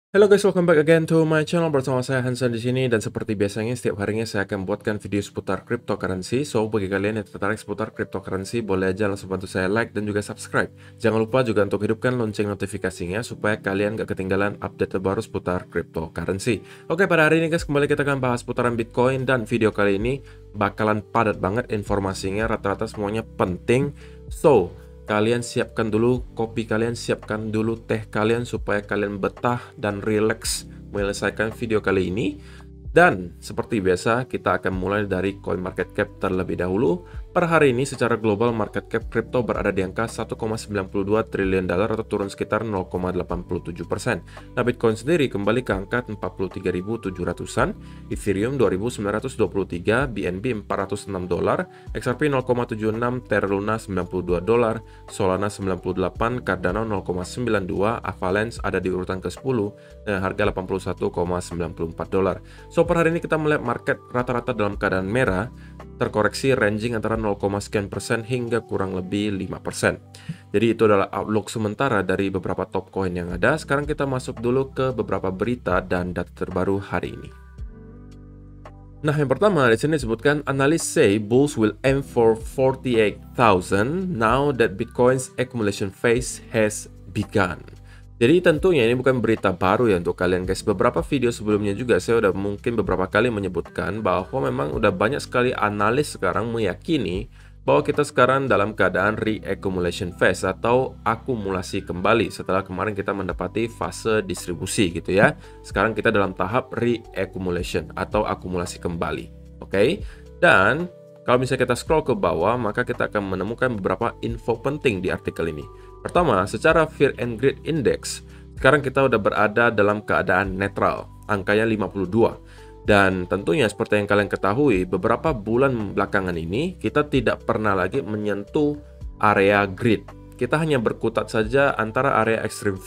Halo guys, welcome back again to my channel. Bersama saya Hansen di sini, dan seperti biasanya setiap harinya saya akan buatkan video seputar cryptocurrency. So bagi kalian yang tertarik seputar cryptocurrency, boleh aja langsung bantu saya like dan juga subscribe. Jangan lupa juga untuk hidupkan lonceng notifikasinya supaya kalian gak ketinggalan update terbaru seputar cryptocurrency. Oke, pada hari ini guys, kembali kita akan bahas seputaran Bitcoin, dan video kali ini bakalan padat banget informasinya, rata-rata semuanya penting. So kalian siapkan dulu kopi kalian, siapkan dulu teh kalian supaya kalian betah dan rileks menyelesaikan video kali ini. Dan seperti biasa, kita akan mulai dari CoinMarketCap terlebih dahulu. Per hari ini secara global market cap kripto berada di angka 1,92 triliun dolar atau turun sekitar 0,87%. Nah, Bitcoin sendiri kembali ke angka 43.700-an, Ethereum 2.923, BNB 406 dolar, XRP 0,76, Terra Luna 92 dolar, Solana 98, Cardano 0,92, Avalanche ada di urutan ke-10 dengan harga 81,94 dolar. So per hari ini kita melihat market rata-rata dalam keadaan merah, terkoreksi ranging antara 0, sekian persen hingga kurang lebih 5%. Jadi itu adalah outlook sementara dari beberapa top coin yang ada. Sekarang kita masuk dulu ke beberapa berita dan data terbaru hari ini. Nah, yang pertama di sini disebutkan analysts say bulls will aim for 48,000 now that Bitcoin's accumulation phase has begun. Jadi tentunya ini bukan berita baru ya untuk kalian guys. Beberapa video sebelumnya juga saya udah mungkin beberapa kali menyebutkan bahwa memang udah banyak sekali analis sekarang meyakini bahwa kita sekarang dalam keadaan re-accumulation phase atau akumulasi kembali setelah kemarin kita mendapati fase distribusi gitu ya. Sekarang kita dalam tahap re-accumulation atau akumulasi kembali. Oke? Dan kalau misalnya kita scroll ke bawah, maka kita akan menemukan beberapa info penting di artikel ini. Pertama, secara Fear and Greed Index, sekarang kita udah berada dalam keadaan netral, angkanya 52. Dan tentunya seperti yang kalian ketahui, beberapa bulan belakangan ini, kita tidak pernah lagi menyentuh area greed. Kita hanya berkutat saja antara area extreme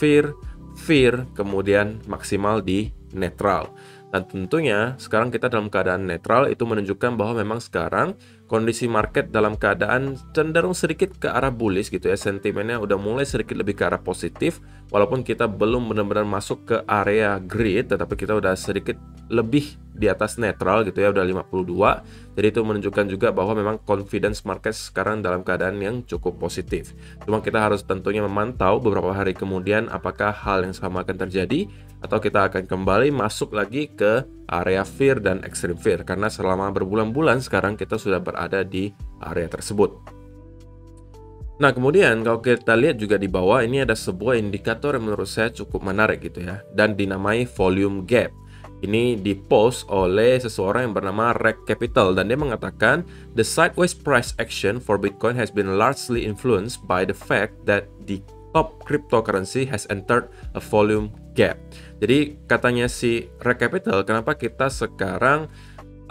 fear, kemudian maksimal di netral. Dan tentunya sekarang kita dalam keadaan netral, itu menunjukkan bahwa memang sekarang kondisi market dalam keadaan cenderung sedikit ke arah bullish gitu ya. Sentimennya udah mulai sedikit lebih ke arah positif, walaupun kita belum benar-benar masuk ke area greed, tetapi kita udah sedikit lebih di atas netral gitu ya, udah 52. Jadi itu menunjukkan juga bahwa memang confidence market sekarang dalam keadaan yang cukup positif. Cuma kita harus tentunya memantau beberapa hari kemudian apakah hal yang sama akan terjadi atau kita akan kembali masuk lagi ke area fear dan extreme fear, karena selama berbulan-bulan sekarang kita sudah berada di area tersebut. Nah, kemudian kalau kita lihat juga di bawah ini ada sebuah indikator yang menurut saya cukup menarik gitu ya, dan dinamai volume gap. Ini dipost oleh seseorang yang bernama Reg Capital, dan dia mengatakan the sideways price action for Bitcoin has been largely influenced by the fact that the top cryptocurrency has entered a volume gap. Jadi katanya si Reg Capital, kenapa kita sekarang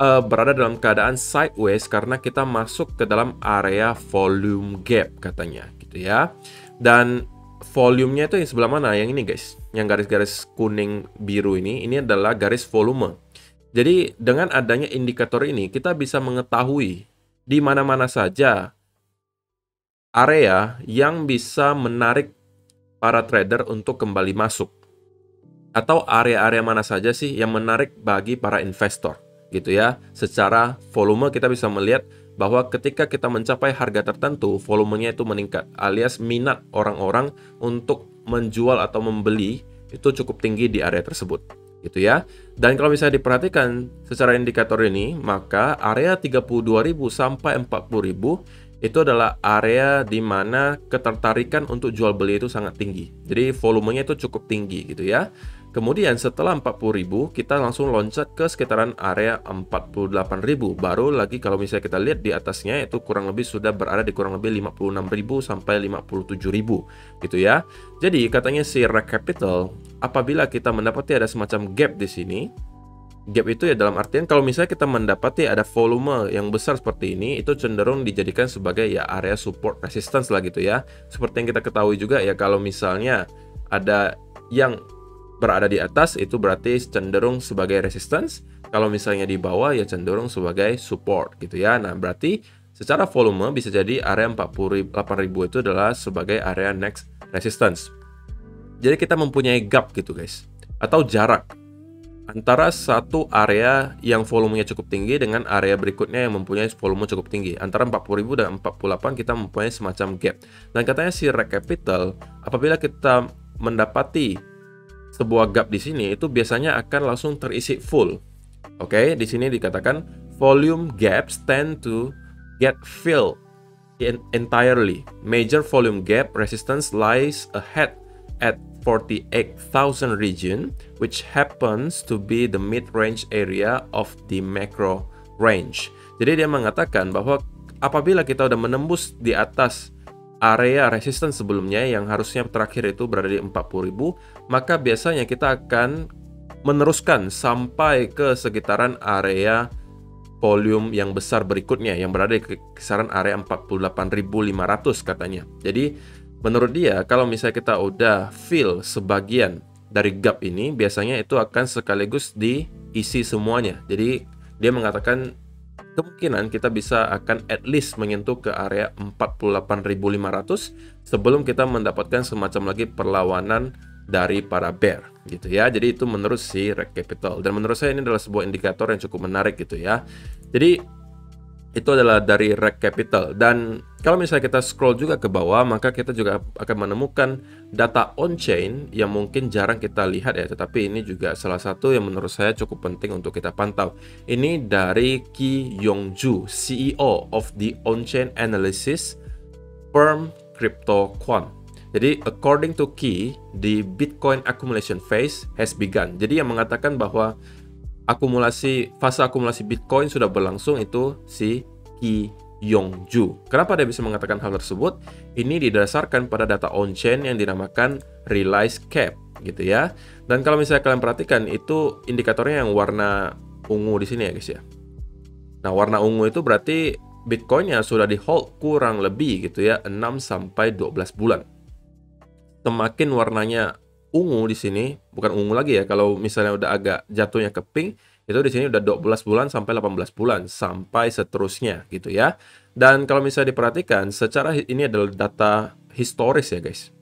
berada dalam keadaan sideways, karena kita masuk ke dalam area volume gap katanya gitu ya. Dan volumenya itu yang sebelah mana? Yang ini guys, yang garis-garis kuning biru ini adalah garis volume. Jadi dengan adanya indikator ini kita bisa mengetahui di mana-mana saja area yang bisa menarik para trader untuk kembali masuk, atau area-area mana saja sih yang menarik bagi para investor gitu ya. Secara volume kita bisa melihat bahwa ketika kita mencapai harga tertentu, volumenya itu meningkat, alias minat orang-orang untuk menjual atau membeli itu cukup tinggi di area tersebut gitu ya. Dan kalau misalnya diperhatikan secara indikator ini, maka area 32.000 sampai 40.000 itu adalah area di mana ketertarikan untuk jual beli itu sangat tinggi. Jadi volumenya itu cukup tinggi gitu ya. Kemudian setelah 40.000 kita langsung loncat ke sekitaran area 48.000. Baru lagi kalau misalnya kita lihat di atasnya itu kurang lebih sudah berada di kurang lebih 56.000 sampai 57.000 gitu ya. Jadi katanya si Reg Capital, apabila kita mendapati ada semacam gap di sini, gap itu ya dalam artian kalau misalnya kita mendapati ada volume yang besar seperti ini, itu cenderung dijadikan sebagai ya area support resistance lah gitu ya. Seperti yang kita ketahui juga ya, kalau misalnya ada yang berada di atas itu berarti cenderung sebagai resistance, kalau misalnya di bawah ya cenderung sebagai support gitu ya. Nah, berarti secara volume bisa jadi area 48.000 itu adalah sebagai area next resistance. Jadi kita mempunyai gap gitu guys. atau jarak antara satu area yang volumenya cukup tinggi dengan area berikutnya yang mempunyai volume cukup tinggi. Antara 40.000 dan 48 kita mempunyai semacam gap. Dan katanya si reg capital, apabila kita mendapati sebuah gap di sini, itu biasanya akan langsung terisi full. Oke, di sini dikatakan volume gaps tend to get filled entirely. Major volume gap resistance lies ahead at 48,000 region, which happens to be the mid-range area of the macro range. Jadi dia mengatakan bahwa apabila kita udah menembus di atas area resistance sebelumnya yang harusnya terakhir itu berada di 40.000, maka biasanya kita akan meneruskan sampai ke sekitaran area volume yang besar berikutnya yang berada di kisaran area 48.500 katanya. Jadi menurut dia, kalau misalnya kita udah fill sebagian dari gap ini, biasanya itu akan sekaligus diisi semuanya. Jadi dia mengatakan kemungkinan kita bisa akan at least menyentuh ke area 48.500 sebelum kita mendapatkan semacam lagi perlawanan dari para bear gitu ya. Jadi itu menurut si reg capital, dan menurut saya ini adalah sebuah indikator yang cukup menarik gitu ya. Jadi itu adalah dari reg capital. Dan kalau misalnya kita scroll juga ke bawah, maka kita juga akan menemukan data on-chain yang mungkin jarang kita lihat ya, tetapi ini juga salah satu yang menurut saya cukup penting untuk kita pantau. Ini dari Ki Yong-ju, CEO of the on-chain analysis firm CryptoQuant. Jadi according to Ki, the Bitcoin accumulation phase has begun. Jadi yang mengatakan bahwa fase akumulasi Bitcoin sudah berlangsung itu si Ki Yong-ju. Kenapa dia bisa mengatakan hal tersebut? Ini didasarkan pada data on-chain yang dinamakan realized cap gitu ya. Dan kalau misalnya kalian perhatikan, itu indikatornya yang warna ungu di sini ya guys ya. Nah, warna ungu itu berarti Bitcoinnya sudah di hold kurang lebih gitu ya 6-12 bulan. Semakin warnanya ungu di sini, bukan ungu lagi ya, kalau misalnya udah agak jatuhnya ke pink, itu di sini udah 12 bulan sampai 18 bulan sampai seterusnya gitu ya. Dan kalau misalnya diperhatikan, secara ini adalah data historis ya guys,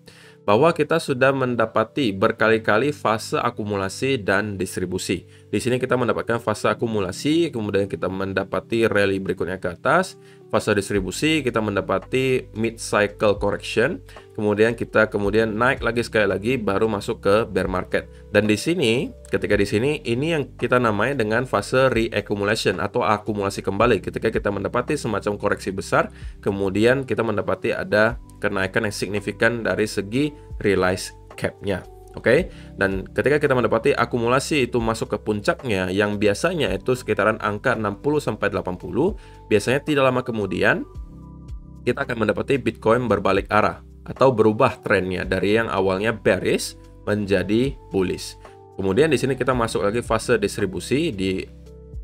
bahwa kita sudah mendapati berkali-kali fase akumulasi dan distribusi. Di sini kita mendapatkan fase akumulasi, kemudian kita mendapati rally berikutnya ke atas. Fase distribusi kita mendapati mid cycle correction, kemudian kita naik lagi sekali lagi baru masuk ke bear market. Dan di sini, ketika di sini ini yang kita namai dengan fase reaccumulation atau akumulasi kembali. Ketika kita mendapati semacam koreksi besar, kemudian kita mendapati ada kenaikan yang signifikan dari segi realized cap-nya. Oke, dan ketika kita mendapati akumulasi itu masuk ke puncaknya yang biasanya itu sekitaran angka 60-80, biasanya tidak lama kemudian kita akan mendapati Bitcoin berbalik arah atau berubah trennya dari yang awalnya bearish menjadi bullish. Kemudian di sini kita masuk lagi fase distribusi di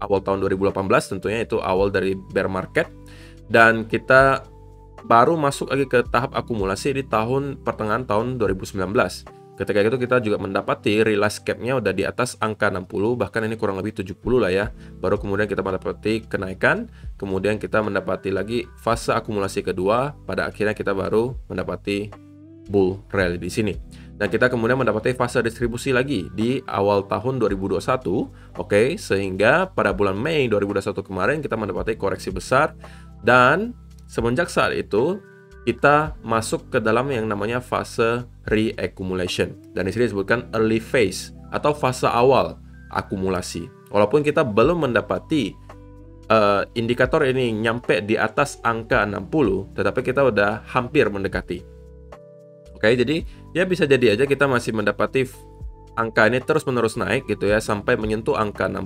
awal tahun 2018, tentunya itu awal dari bear market, dan kita baru masuk lagi ke tahap akumulasi di pertengahan tahun 2019. Ketika itu kita juga mendapati realized cap-nya udah di atas angka 60, bahkan ini kurang lebih 70 lah ya. Baru kemudian kita mendapati kenaikan, kemudian kita mendapati lagi fase akumulasi kedua, pada akhirnya kita baru mendapati bull rally di sini. Dan kita kemudian mendapati fase distribusi lagi di awal tahun 2021, oke, sehingga pada bulan Mei 2021 kemarin kita mendapati koreksi besar, dan semenjak saat itu kita masuk ke dalam yang namanya fase reaccumulation. Dan di sini disebutkan early phase atau fase awal akumulasi. Walaupun kita belum mendapati indikator ini nyampe di atas angka 60, tetapi kita udah hampir mendekati. Oke, jadi ya bisa jadi aja kita masih mendapati angka ini terus-menerus naik gitu ya sampai menyentuh angka 60,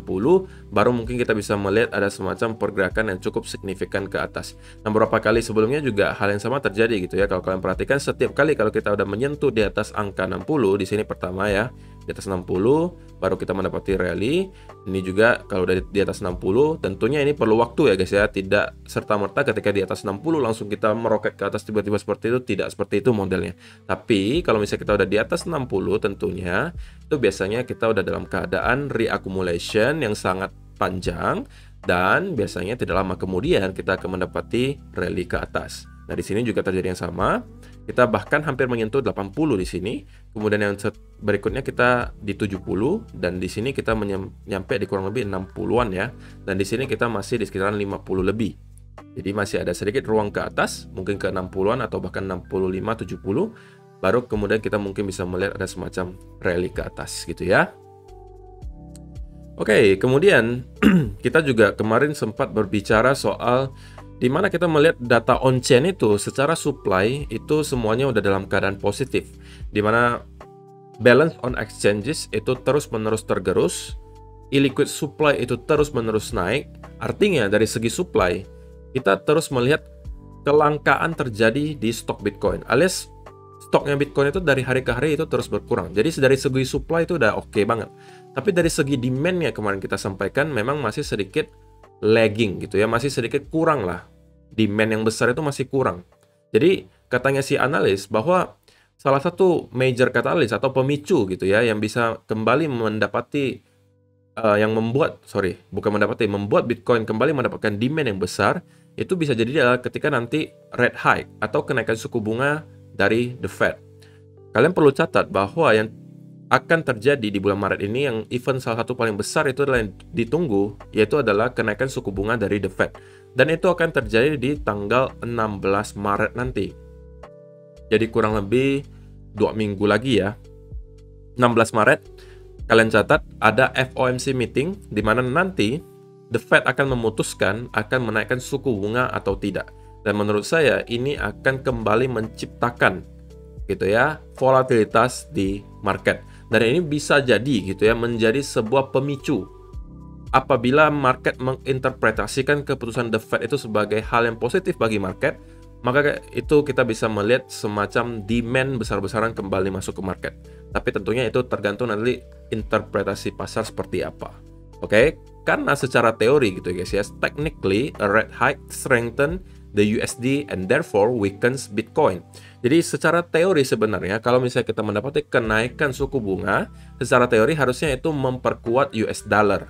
baru mungkin kita bisa melihat ada semacam pergerakan yang cukup signifikan ke atas. Nah, beberapa kali sebelumnya juga hal yang sama terjadi gitu ya. Kalau kalian perhatikan, setiap kali kalau kita udah menyentuh di atas angka 60, di sini pertama ya, di atas 60, baru kita mendapati rally. Ini juga kalau udah di atas 60, tentunya ini perlu waktu ya guys ya. Tidak serta-merta ketika di atas 60 langsung kita meroket ke atas tiba-tiba seperti itu, tidak seperti itu modelnya. Tapi kalau misalnya kita udah di atas 60, tentunya itu biasanya kita udah dalam keadaan reaccumulation yang sangat panjang, dan biasanya tidak lama kemudian kita akan mendapati rally ke atas. Nah, di sini juga terjadi yang sama. Kita bahkan hampir menyentuh 80 di sini. Kemudian yang berikutnya kita di 70 dan di sini kita nyampe di kurang lebih 60-an ya. Dan di sini kita masih di sekitaran 50 lebih. Jadi masih ada sedikit ruang ke atas, mungkin ke 60-an atau bahkan 65 70. Baru kemudian kita mungkin bisa melihat ada semacam rally ke atas gitu ya. Oke, kemudian kita juga kemarin sempat berbicara soal di mana kita melihat data on-chain itu secara supply itu semuanya udah dalam keadaan positif, di mana balance on exchanges itu terus-menerus tergerus, illiquid supply itu terus-menerus naik. Artinya dari segi supply kita terus melihat kelangkaan terjadi di stok Bitcoin, alias stoknya Bitcoin itu dari hari ke hari itu terus berkurang. Jadi dari segi supply itu udah oke banget, tapi dari segi demand-nya kemarin kita sampaikan memang masih sedikit lagging gitu ya, masih sedikit kurang lah. Demand yang besar itu masih kurang. Jadi katanya si analis bahwa salah satu major catalyst atau pemicu gitu ya yang bisa kembali mendapati membuat Bitcoin kembali mendapatkan demand yang besar itu bisa jadi adalah ketika nanti rate hike atau kenaikan suku bunga dari the Fed. Kalian perlu catat bahwa yang akan terjadi di bulan Maret ini yang event salah satu paling besar itu adalah yang ditunggu, yaitu adalah kenaikan suku bunga dari the Fed. Dan itu akan terjadi di tanggal 16 Maret nanti. Jadi kurang lebih 2 minggu lagi ya. 16 Maret, kalian catat ada FOMC meeting di mana nanti the Fed akan memutuskan akan menaikkan suku bunga atau tidak. Dan menurut saya ini akan kembali menciptakan gitu ya volatilitas di market. Dan ini bisa jadi gitu ya menjadi sebuah pemicu apabila market menginterpretasikan keputusan the Fed itu sebagai hal yang positif bagi market, maka itu kita bisa melihat semacam demand besar-besaran kembali masuk ke market. Tapi tentunya itu tergantung nanti interpretasi pasar seperti apa. Oke, karena secara teori gitu guys ya, technically a rate hike strengthen the USD and therefore weakens Bitcoin. Jadi secara teori sebenarnya kalau misalnya kita mendapati kenaikan suku bunga, secara teori harusnya itu memperkuat US dollar.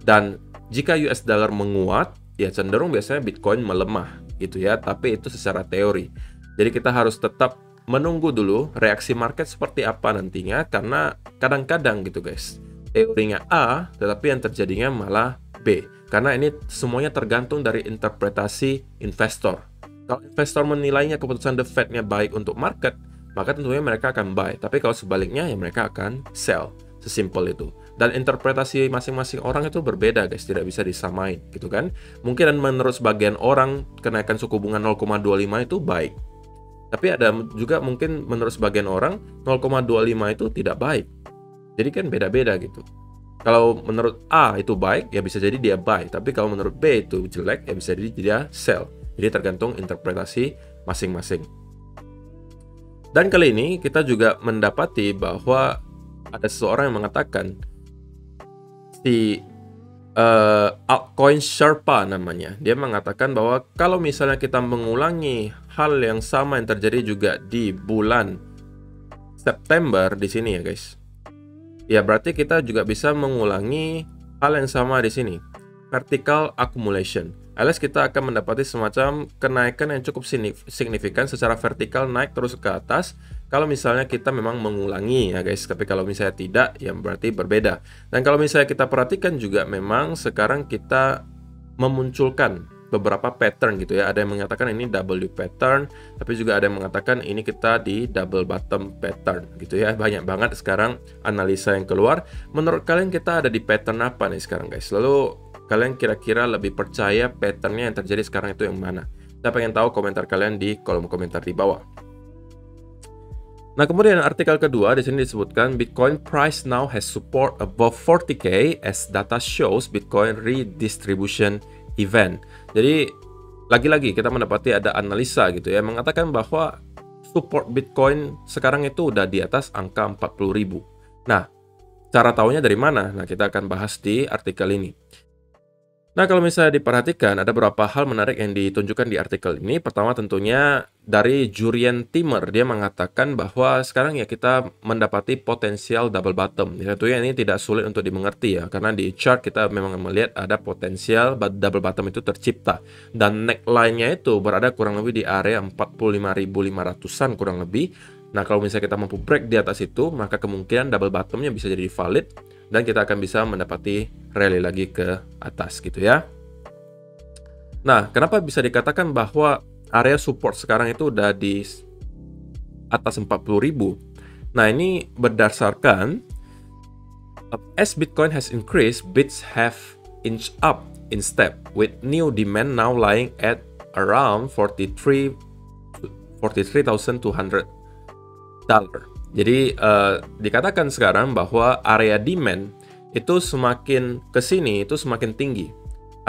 Dan jika US dollar menguat, ya cenderung biasanya Bitcoin melemah gitu ya, tapi itu secara teori. Jadi kita harus tetap menunggu dulu reaksi market seperti apa nantinya, karena kadang-kadang gitu guys, teorinya A, tetapi yang terjadinya malah B. Karena ini semuanya tergantung dari interpretasi investor. Kalau investor menilainya keputusan the Fed-nya baik untuk market, maka tentunya mereka akan buy. Tapi kalau sebaliknya, ya mereka akan sell. Sesimpel itu. Dan interpretasi masing-masing orang itu berbeda guys, tidak bisa disamain gitu kan. Mungkin menurut sebagian orang, kenaikan suku bunga 0,25 itu baik. Tapi ada juga mungkin menurut sebagian orang, 0,25 itu tidak baik. Jadi kan beda-beda gitu. Kalau menurut A itu baik, ya bisa jadi dia buy. Tapi kalau menurut B itu jelek, ya bisa jadi dia sell. Jadi tergantung interpretasi masing-masing. Dan kali ini kita juga mendapati bahwa ada seseorang yang mengatakan si altcoin Sherpa namanya. Dia mengatakan bahwa kalau misalnya kita mengulangi hal yang sama yang terjadi juga di bulan September di sini ya guys. Ya berarti kita juga bisa mengulangi hal yang sama di sini. Vertical accumulation. Alias kita akan mendapati semacam kenaikan yang cukup signifikan secara vertikal naik terus ke atas kalau misalnya kita memang mengulangi ya guys. Tapi kalau misalnya tidak, ya berarti berbeda. Dan kalau misalnya kita perhatikan juga memang sekarang kita memunculkan beberapa pattern gitu ya. Ada yang mengatakan ini W pattern, tapi juga ada yang mengatakan ini kita di double bottom pattern gitu ya. Banyak banget sekarang analisa yang keluar. Menurut kalian kita ada di pattern apa nih sekarang guys? Lalu kalian kira-kira lebih percaya patternnya yang terjadi sekarang itu yang mana? Saya pengen tahu komentar kalian di kolom komentar di bawah. Nah, kemudian artikel kedua di sini disebutkan Bitcoin price now has support above 40K as data shows Bitcoin redistribution event. Jadi lagi-lagi kita mendapati ada analisa gitu ya mengatakan bahwa support Bitcoin sekarang itu udah di atas angka 40.000. Nah, cara taunya dari mana? Nah, kita akan bahas di artikel ini. Nah, kalau misalnya diperhatikan, ada beberapa hal menarik yang ditunjukkan di artikel ini. Pertama tentunya dari Jurien Timmer, dia mengatakan bahwa sekarang ya kita mendapati potensial double bottom. Ya, tentunya ini tidak sulit untuk dimengerti ya, karena di chart kita memang melihat ada potensial double bottom itu tercipta. Dan neckline-nya itu berada kurang lebih di area 45.500-an kurang lebih. Nah, kalau misalnya kita mampu break di atas itu, maka kemungkinan double bottom-nya bisa jadi valid, dan kita akan bisa mendapati rally lagi ke atas gitu ya. Nah, kenapa bisa dikatakan bahwa area support sekarang itu udah di atas 40.000? Nah, ini berdasarkan as Bitcoin has increased, bits have inched up in step with new demand now lying at around 43,200 dollar. Jadi dikatakan sekarang bahwa area demand itu semakin ke sini itu semakin tinggi.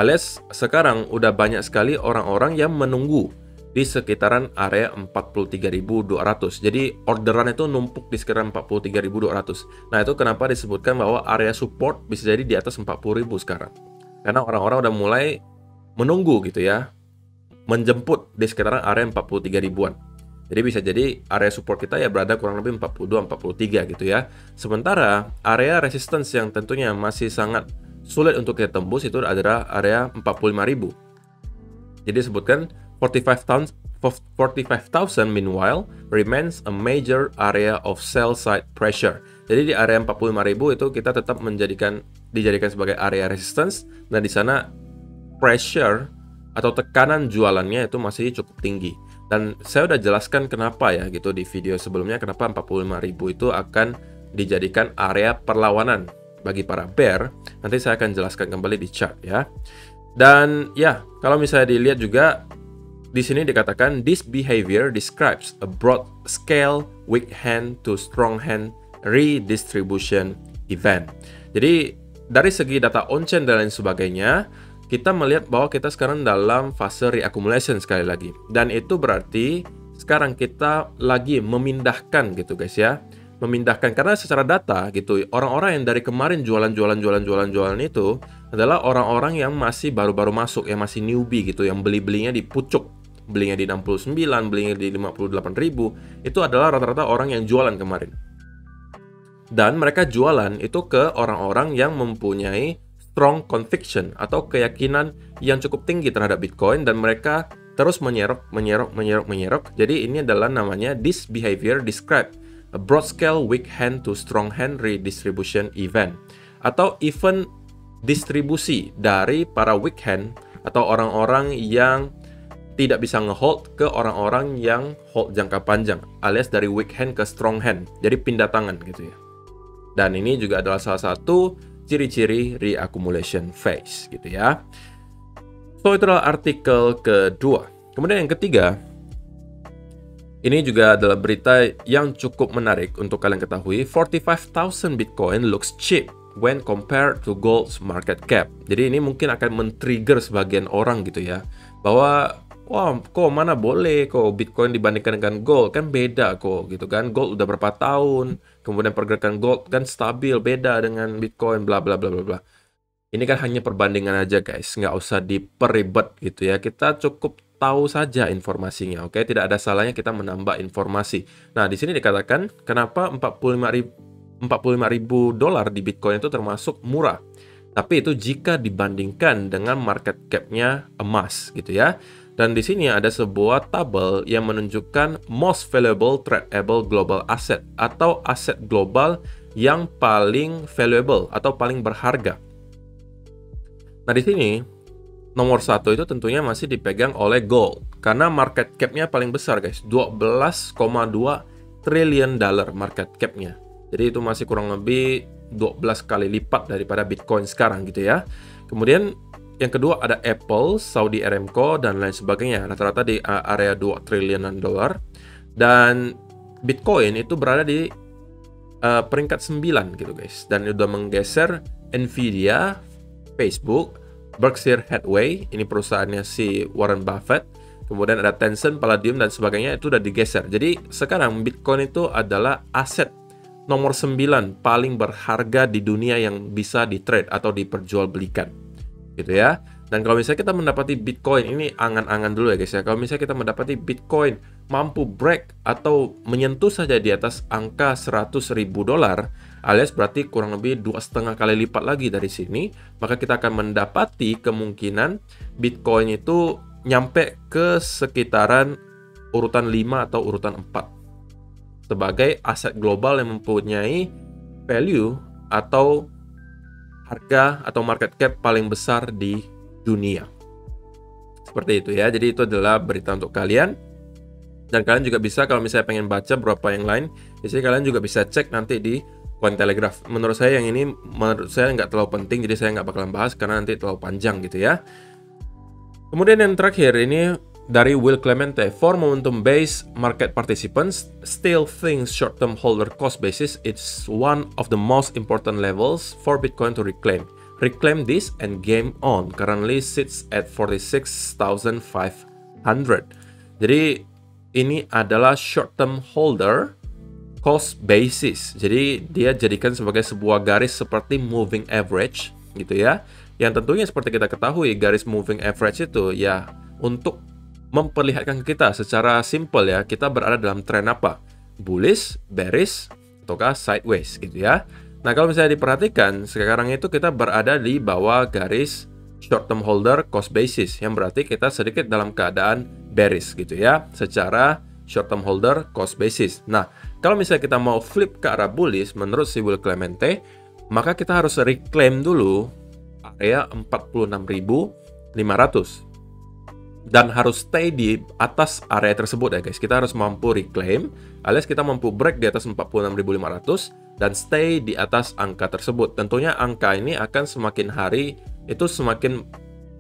Alias sekarang udah banyak sekali orang-orang yang menunggu di sekitaran area 43.200. Jadi orderan itu numpuk di sekitaran 43.200. Nah, itu kenapa disebutkan bahwa area support bisa jadi di atas 40.000 sekarang. Karena orang-orang udah mulai menunggu gitu ya, menjemput di sekitaran area 43 ribuan. Jadi bisa jadi area support kita ya berada kurang lebih 42-43 gitu ya. Sementara area resistance yang tentunya masih sangat sulit untuk kita tembus itu adalah area 45.000. Jadi disebutkan 45,000 meanwhile remains a major area of sell side pressure. Jadi di area 45.000 itu kita tetap dijadikan sebagai area resistance, dan di sana pressure atau tekanan jualannya itu masih cukup tinggi. Dan saya udah jelaskan kenapa ya gitu di video sebelumnya, kenapa 45.000 itu akan dijadikan area perlawanan bagi para bear. Nanti saya akan jelaskan kembali di chart ya. Dan ya, kalau misalnya dilihat juga di sini dikatakan this behavior describes a broad scale weak hand to strong hand redistribution event. Jadi dari segi data on-chain dan lain sebagainya, kita melihat bahwa kita sekarang dalam fase reaccumulation sekali lagi. Dan itu berarti sekarang kita lagi memindahkan gitu guys ya. Memindahkan karena secara data gitu, orang-orang yang dari kemarin jualan itu adalah orang-orang yang masih baru-baru masuk, yang masih newbie gitu, yang belinya di pucuk. Belinya di 69, belinya di 58.000. Itu adalah rata-rata orang yang jualan kemarin. Dan mereka jualan itu ke orang-orang yang mempunyai strong conviction atau keyakinan yang cukup tinggi terhadap Bitcoin, dan mereka terus menyerok. Jadi ini adalah namanya this behavior describe a broad scale weak hand to strong hand redistribution event, atau event distribusi dari para weak hand atau orang-orang yang tidak bisa ngehold ke orang-orang yang hold jangka panjang, alias dari weak hand ke strong hand. Jadi pindah tangan gitu ya. Dan ini juga adalah salah satu ciri-ciri reaccumulation phase gitu ya. So itu adalah artikel kedua. Kemudian yang ketiga, ini juga adalah berita yang cukup menarik untuk kalian ketahui. 45,000 Bitcoin looks cheap when compared to gold's market cap. Jadi ini mungkin akan men-trigger sebagian orang gitu ya, bahwa wah, kok mana boleh kok Bitcoin dibandingkan dengan gold, kan beda kok gitu kan. Gold udah berapa tahun, kemudian pergerakan gold kan stabil, beda dengan Bitcoin, bla bla bla bla bla. Ini kan hanya perbandingan aja guys, nggak usah diperibet gitu ya. Kita cukup tahu saja informasinya, oke? Tidak ada salahnya kita menambah informasi. Nah, di sini dikatakan kenapa 45.000 dolar di Bitcoin itu termasuk murah. Tapi itu jika dibandingkan dengan market cap-nya emas gitu ya. Dan di sini ada sebuah tabel yang menunjukkan most valuable tradable global asset atau aset global yang paling valuable atau paling berharga. Nah, di sini nomor satu itu tentunya masih dipegang oleh gold karena market cap-nya paling besar guys, 12,2 triliun dolar market cap-nya. Jadi itu masih kurang lebih 12 kali lipat daripada Bitcoin sekarang gitu ya. Kemudian yang kedua ada Apple, Saudi Aramco, dan lain sebagainya. Rata-rata di area 2 triliunan dolar. Dan Bitcoin itu berada di peringkat 9 gitu guys. Dan udah menggeser Nvidia, Facebook, Berkshire Hathaway, ini perusahaannya si Warren Buffett. Kemudian ada Tencent, Palladium, dan sebagainya, itu udah digeser. Jadi sekarang Bitcoin itu adalah aset nomor 9 paling berharga di dunia yang bisa di-trade atau diperjualbelikan. Gitu ya. Dan kalau misalnya kita mendapati Bitcoin, ini angan-angan dulu ya guys ya. Kalau misalnya kita mendapati Bitcoin mampu break atau menyentuh saja di atas angka $100.000, alias berarti kurang lebih 2,5 kali lipat lagi dari sini, maka kita akan mendapati kemungkinan Bitcoin itu nyampe ke sekitaran urutan 5 atau urutan 4 sebagai aset global yang mempunyai value atau harga atau market cap paling besar di dunia. Seperti itu ya. Jadi itu adalah berita untuk kalian. Dan kalian juga bisa, kalau misalnya pengen baca beberapa yang lain, jadi kalian juga bisa cek nanti di Cointelegraph. Menurut saya yang ini, menurut saya nggak terlalu penting, jadi saya nggak bakalan bahas karena nanti terlalu panjang gitu ya. Kemudian yang terakhir ini dari Will Clemente, for momentum-based market participants still think short-term holder cost basis is one of the most important levels for Bitcoin to reclaim. Reclaim this and game on. Currently sits at 46,500. Jadi ini adalah short-term holder cost basis. Jadi dia jadikan sebagai sebuah garis seperti moving average gitu ya. Yang tentunya seperti kita ketahui, garis moving average itu ya untuk memperlihatkan ke kita secara simple ya, kita berada dalam tren apa? Bullish, bearish, ataukah sideways gitu ya. Nah, kalau misalnya diperhatikan, sekarang itu kita berada di bawah garis short term holder cost basis, yang berarti kita sedikit dalam keadaan bearish gitu ya, secara short term holder cost basis. Nah, kalau misalnya kita mau flip ke arah bullish, menurut si Will Clemente, maka kita harus reclaim dulu area 46.500. Dan harus stay di atas area tersebut ya guys. Kita harus mampu reclaim, alias kita mampu break di atas 46.500 dan stay di atas angka tersebut. Tentunya angka ini akan semakin hari itu semakin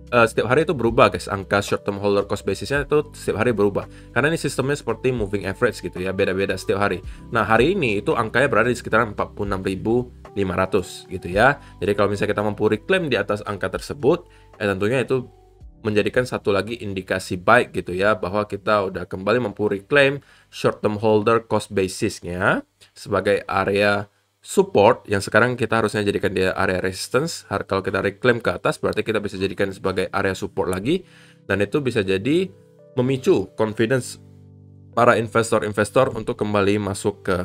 setiap hari itu berubah guys. Angka short term holder cost basisnya itu setiap hari berubah. Karena ini sistemnya seperti moving average gitu ya, beda-beda setiap hari. Nah, hari ini itu angkanya berada di sekitaran 46.500 gitu ya. Jadi kalau misalnya kita mampu reclaim di atas angka tersebut, tentunya itu menjadikan satu lagi indikasi baik gitu ya, bahwa kita udah kembali mampu reclaim short term holder cost basisnya sebagai area support yang sekarang kita harusnya jadikan dia area resistance. Kalau kita reclaim ke atas berarti kita bisa jadikan sebagai area support lagi, dan itu bisa jadi memicu confidence para investor-investor untuk kembali masuk ke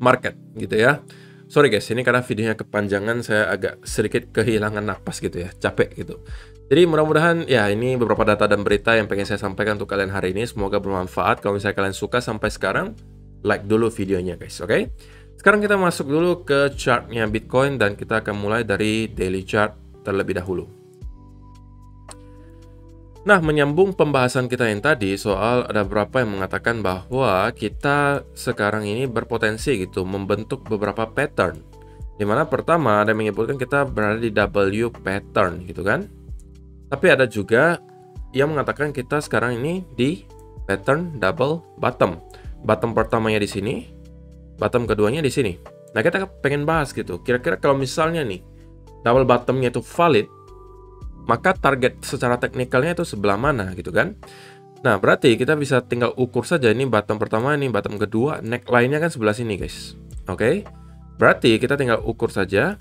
market gitu ya. Sorry guys, ini karena videonya kepanjangan, saya agak sedikit kehilangan napas gitu ya, capek gitu. Jadi mudah-mudahan ya ini beberapa data dan berita yang pengen saya sampaikan untuk kalian hari ini. Semoga bermanfaat. Kalau misalnya kalian suka sampai sekarang, like dulu videonya guys, oke? Sekarang kita masuk dulu ke chartnya Bitcoin dan kita akan mulai dari daily chart terlebih dahulu. Nah, menyambung pembahasan kita yang tadi soal ada beberapa yang mengatakan bahwa kita sekarang ini berpotensi gitu membentuk beberapa pattern. Dimana pertama ada yang menyebutkan kita berada di W pattern gitu kan. Tapi ada juga yang mengatakan kita sekarang ini di pattern double bottom. Bottom pertamanya di sini, bottom keduanya di sini. Nah, kita pengen bahas gitu. Kira-kira kalau misalnya nih double bottomnya itu valid, maka target secara teknikalnya itu sebelah mana gitu kan. Nah, berarti kita bisa tinggal ukur saja ini bottom pertama, ini bottom kedua, neckline-nya kan sebelah sini guys. Oke. Berarti kita tinggal ukur saja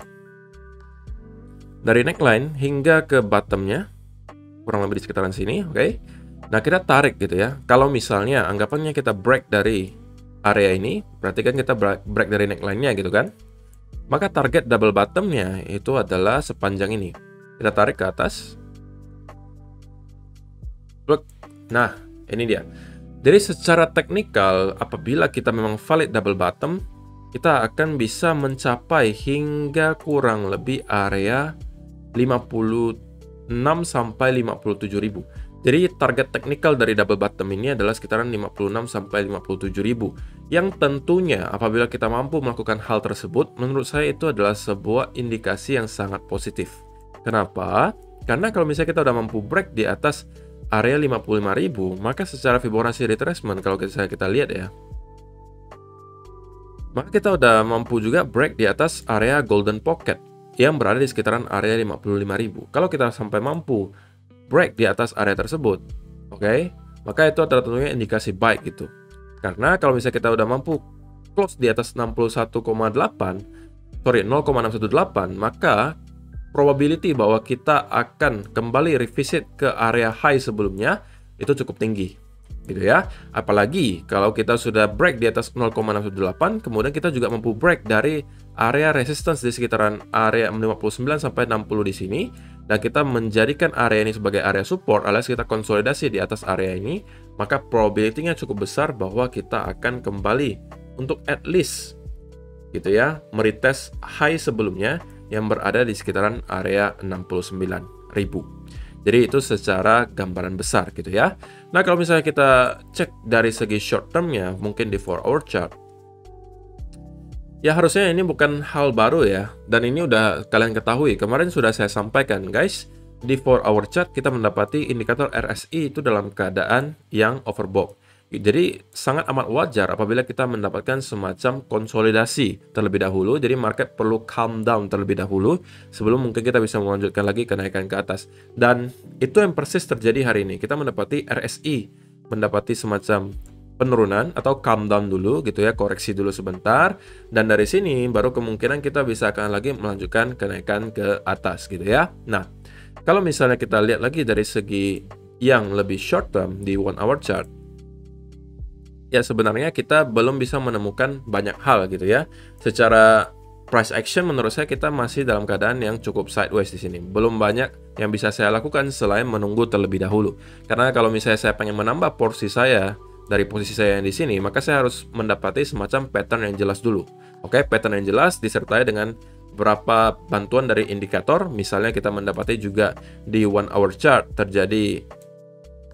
dari neckline hingga ke bottomnya, kurang lebih di sekitaran sini, oke. Nah, kita tarik gitu ya. Kalau misalnya anggapannya kita break dari area ini, berarti kan kita break dari neckline-nya gitu kan. Maka target double bottom-nya itu adalah sepanjang ini. Kita tarik ke atas. Look. Nah, ini dia. Jadi secara teknikal, apabila kita memang valid double bottom, kita akan bisa mencapai hingga kurang lebih area 56 sampai 57.000. Jadi target teknikal dari double bottom ini adalah sekitaran 56 sampai 57.000. Yang tentunya apabila kita mampu melakukan hal tersebut, menurut saya itu adalah sebuah indikasi yang sangat positif. Kenapa? Karena kalau misalnya kita udah mampu break di atas area 55.000, maka secara Fibonacci retracement kalau kita lihat ya, maka kita udah mampu juga break di atas area golden pocket yang berada di sekitaran area 55.000. Kalau kita sampai mampu break di atas area tersebut, oke, maka itu adalah tentunya indikasi baik gitu. Karena kalau misalnya kita udah mampu close di atas 0,618, maka probability bahwa kita akan kembali revisit ke area high sebelumnya itu cukup tinggi, gitu ya. Apalagi kalau kita sudah break di atas 0,618, kemudian kita juga mampu break dari area resistance di sekitaran area 59 sampai 60 di sini, dan kita menjadikan area ini sebagai area support alias kita konsolidasi di atas area ini, maka probability-nya cukup besar bahwa kita akan kembali untuk at least gitu ya, meretest high sebelumnya yang berada di sekitaran area 69.000. Jadi itu secara gambaran besar gitu ya. Nah, kalau misalnya kita cek dari segi short termnya, mungkin di 4-hour chart, ya harusnya ini bukan hal baru ya. Dan ini udah kalian ketahui, kemarin sudah saya sampaikan guys. Di 4-hour chart kita mendapati indikator RSI itu dalam keadaan yang overbought. Jadi sangat amat wajar apabila kita mendapatkan semacam konsolidasi terlebih dahulu. Jadi market perlu calm down terlebih dahulu sebelum mungkin kita bisa melanjutkan lagi kenaikan ke atas. Dan itu yang persis terjadi hari ini. Kita mendapati RSI mendapati semacam penurunan atau calm down dulu gitu ya, koreksi dulu sebentar. Dan dari sini baru kemungkinan kita bisa akan lagi melanjutkan kenaikan ke atas gitu ya. Nah, kalau misalnya kita lihat lagi dari segi yang lebih short term di 1-hour chart, ya sebenarnya kita belum bisa menemukan banyak hal gitu ya. Secara price action menurut saya kita masih dalam keadaan yang cukup sideways di sini. Belum banyak yang bisa saya lakukan selain menunggu terlebih dahulu. Karena kalau misalnya saya pengen menambah porsi saya dari posisi saya yang di sini, maka saya harus mendapati semacam pattern yang jelas dulu. Oke, pattern yang jelas disertai dengan beberapa bantuan dari indikator. Misalnya kita mendapati juga di 1-hour chart terjadi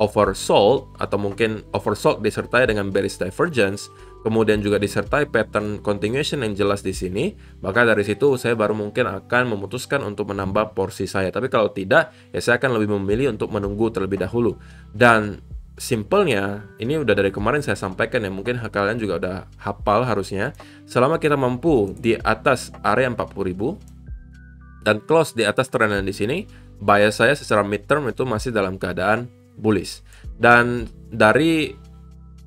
oversold atau mungkin oversold disertai dengan bearish divergence, kemudian juga disertai pattern continuation yang jelas di sini, maka dari situ saya baru mungkin akan memutuskan untuk menambah porsi saya. Tapi kalau tidak, ya saya akan lebih memilih untuk menunggu terlebih dahulu. Dan simpelnya, ini udah dari kemarin saya sampaikan ya, mungkin kalian juga udah hafal harusnya, selama kita mampu di atas area 40.000 dan close di atas trend di sini, bias saya secara midterm itu masih dalam keadaan bullish. Dan dari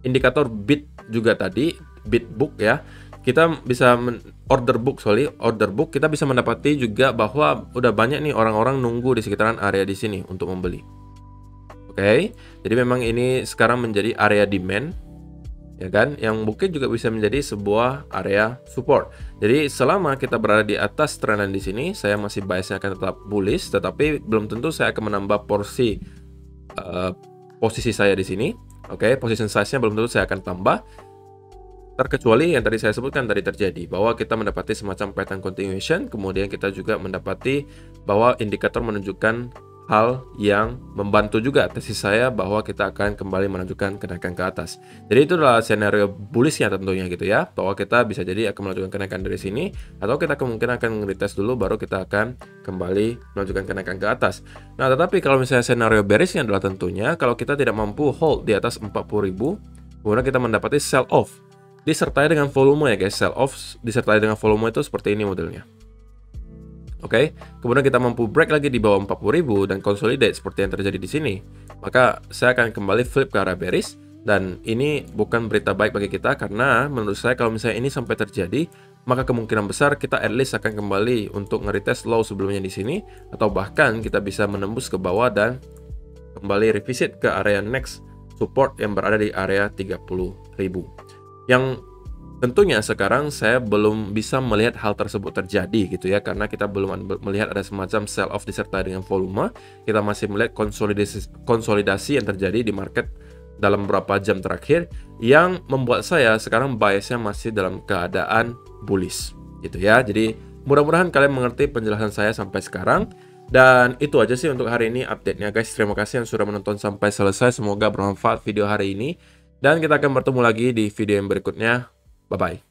indikator bid juga tadi, bid book ya, kita bisa order book kita bisa mendapati juga bahwa udah banyak nih orang-orang nunggu di sekitaran area di sini untuk membeli. Oke, jadi memang ini sekarang menjadi area demand, ya kan, yang mungkin juga bisa menjadi sebuah area support. Jadi selama kita berada di atas trendan di sini, saya masih biasnya akan tetap bullish, tetapi belum tentu saya akan menambah posisi saya di sini. Oke, position size-nya belum tentu saya akan tambah, terkecuali yang tadi saya sebutkan tadi terjadi bahwa kita mendapati semacam pattern continuation, kemudian kita juga mendapati bahwa indikator menunjukkan hal yang membantu juga tesis saya bahwa kita akan kembali menunjukkan kenaikan ke atas. Jadi itu adalah skenario bullishnya tentunya gitu ya, bahwa kita bisa jadi akan melanjutkan kenaikan dari sini, atau kita kemungkinan akan retest dulu baru kita akan kembali melanjutkan kenaikan ke atas. Nah, tetapi kalau misalnya skenario bearishnya adalah tentunya kalau kita tidak mampu hold di atas 40.000, kemudian kita mendapati sell off disertai dengan volume ya guys. Sell off disertai dengan volume itu seperti ini modelnya. Oke, kemudian kita mampu break lagi di bawah 40.000 dan consolidate seperti yang terjadi di sini, maka saya akan kembali flip ke arah bearish. Dan ini bukan berita baik bagi kita, karena menurut saya kalau misalnya ini sampai terjadi, maka kemungkinan besar kita at least akan kembali untuk nge-retest low sebelumnya di sini, atau bahkan kita bisa menembus ke bawah dan kembali revisit ke area next support yang berada di area 30.000. Yang tentunya sekarang saya belum bisa melihat hal tersebut terjadi gitu ya, karena kita belum melihat ada semacam sell off disertai dengan volume. Kita masih melihat konsolidasi yang terjadi di market dalam beberapa jam terakhir, yang membuat saya sekarang biasnya masih dalam keadaan bullish gitu ya. Jadi mudah-mudahan kalian mengerti penjelasan saya sampai sekarang. Dan itu aja sih untuk hari ini update-nya guys. Terima kasih yang sudah menonton sampai selesai, semoga bermanfaat video hari ini, dan kita akan bertemu lagi di video yang berikutnya. Bye-bye.